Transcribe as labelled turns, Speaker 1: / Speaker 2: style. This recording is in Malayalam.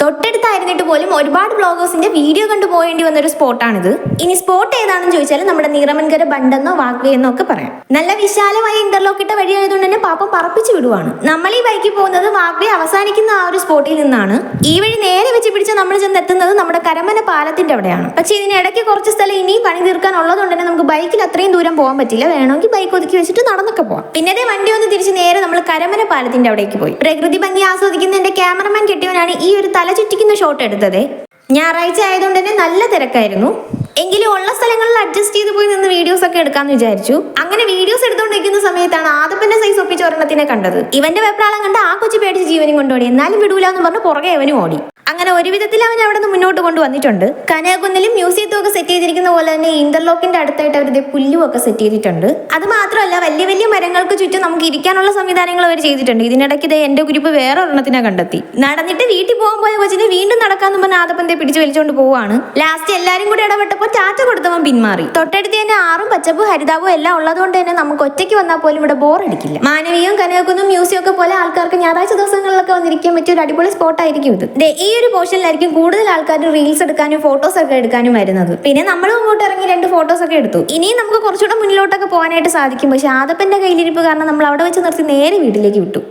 Speaker 1: തൊട്ടടുത്തായിരുന്നിട്ട് പോലും ഒരുപാട് ബ്ലോഗേഴ്സിന്റെ വീഡിയോ കണ്ടു പോയേണ്ടി വന്ന ഒരു സ്പോട്ടാണിത്. ഇനി സ്പോട്ട് ഏതാണെന്ന് ചോദിച്ചാൽ നമ്മുടെ നീറമൻകര ബണ്ടെന്നോ വാഗ്വേ എന്നോ ഒക്കെ പറയാം. നല്ല വിശാലമായ ഇന്റർലോക്ക് ഇട്ട വഴിയായതുകൊണ്ട് തന്നെ പാപ്പം പറപ്പിച്ചു വിടുവാണ്. നമ്മൾ ഈ ബൈക്കിൽ പോകുന്നത് വാഗ്വേ അവസാനിക്കുന്ന ആ ഒരു സ്പോട്ടിൽ നിന്നാണ്. ഈ വഴി നേരെ വെച്ച് പിടിച്ച നമ്മൾ ചെന്ന് എത്തുന്നത് നമ്മുടെ കരമന പാലത്തിന്റെ അവിടെയാണ്. പക്ഷെ ഇതിനിടയ്ക്ക് കുറച്ച് സ്ഥലം ഇനിയും പണി തീർക്കാനുള്ളതുകൊണ്ട് തന്നെ നമുക്ക് ബൈക്കിൽ അത്രയും ദൂരം പോകാൻ പറ്റില്ല. വേണമെങ്കിൽ ബൈക്ക് ഒതുക്കി വെച്ചിട്ട് നടന്നൊക്കെ പോവാം. പിന്നെ വണ്ടി ഒന്ന് തിരിച്ച് നേരെ നമ്മൾ കരമന പാലത്തിന്റെ അവിടേക്ക് പോയി. പ്രകൃതി ഭംഗി ആസ്വദിക്കുന്ന എന്റെ ക്യാമറമാൻ കെട്ടിയവനാണ് ഈ ഒരു തല ചുറ്റിക്കുന്ന ഷോട്ട് എടുത്തത്. ഞായറാഴ്ച ആയതുകൊണ്ട് തന്നെ നല്ല തിരക്കായിരുന്നു. എങ്കിലും ഉള്ള സ്ഥലങ്ങളിൽ അഡ്ജസ്റ്റ് ചെയ്ത് പോയി നിന്ന് വീഡിയോസ് ഒക്കെ എടുക്കാന്ന് വിചാരിച്ചു. അങ്ങനെ വീഡിയോസ് എടുത്തുകൊണ്ടിരിക്കുന്ന സമയത്താണ് ആദപ്പന്റെ സൈസ് ഒപ്പിച്ച ഒരെണ്ണത്തിനെ കണ്ടത്. ഇവന്റെ വെപ്രാളം കണ്ട് ആ കൊച്ചു പേടിച്ച് ജീവനും കൊണ്ടോടി. എന്നാലും വിടൂല എന്ന് പറഞ്ഞ് പുറകെ അവനും ഓടി. അങ്ങനെ ഒരു വിധത്തിൽ അവൻ അവിടെ നിന്ന് മുന്നോട്ട് കൊണ്ടുവന്നിട്ടുണ്ട്. കനകക്കുന്നിലും മ്യൂസിയത്തും ഒക്കെ സെറ്റ് ചെയ്തിരിക്കുന്ന പോലെ തന്നെ ഇന്റർലോക്കിന്റെ അടുത്തായിട്ട് അവരുടെ പുല്ലും ഒക്കെ സെറ്റ് ചെയ്തിട്ടുണ്ട്. അത് മാത്രമല്ല വലിയ വലിയ മരങ്ങൾക്ക് ചുറ്റും നമുക്ക് ഇരിക്കാനുള്ള സംവിധാനങ്ങൾ അവർ ചെയ്തിട്ടുണ്ട്. ഇതിനിടയ്ക്ക് എന്റെ ഗ്രൂപ്പ് വേറെ ഒരെണ്ണത്തിനെ കണ്ടെത്തി. നടന്നിട്ട് വീട്ടിൽ പോകാൻ പോയ കൊച്ചിനെ വീണ്ടും നടക്കാന്ന് പറഞ്ഞ ആദപ്പന്റെ പിടിച്ച് വലിച്ചുകൊണ്ട് പോവാണ്. ലാസ്റ്റ് എല്ലാരും കൂടി ഇടപെട്ടപ്പോൾ ടാറ്റ കൊടുത്തവൻ പിന്മാറി. തൊട്ടടുത്ത് തന്നെ ആറും പച്ചപ്പും ഹരിതാവും എല്ലാം ഉള്ളതുകൊണ്ട് തന്നെ നമുക്ക് ഒറ്റയ്ക്ക് വന്നാൽ പോലും ഇവിടെ ബോർ അടിക്കില്ല. മാനവീയവും കനകക്കുന്നും മ്യൂസിയം ഒക്കെ പോലെ ആൾക്കാർക്ക് ഞായറാഴ്ച ദിവസങ്ങളിലൊക്കെ വന്നിരിക്കാൻ പറ്റിയ ഒരു അടിപൊളി സ്പോട്ടായിരിക്കും ഇത്. ഈ ഒരു പോർഷനിലായിരിക്കും കൂടുതൽ ആൾക്കാർ റീൽസ് എടുക്കാനും ഫോട്ടോസ് ഒക്കെ എടുക്കാനും വരുന്നത്. പിന്നെ നമ്മളും അങ്ങോട്ട് ഇറങ്ങി 2 ഫോട്ടോസ് ഒക്കെ എടുത്തു. ഇനിയും നമുക്ക് കുറച്ചുകൂടെ മുന്നിലോട്ടൊക്കെ പോകാനായിട്ട് സാധിക്കും. പക്ഷെ ആദപ്പന്റെ കയ്യിലിരിപ്പ് കാരണം നമ്മൾ അവിടെ വെച്ച് നിർത്തി നേരെ വീട്ടിലേക്ക് വിട്ടു.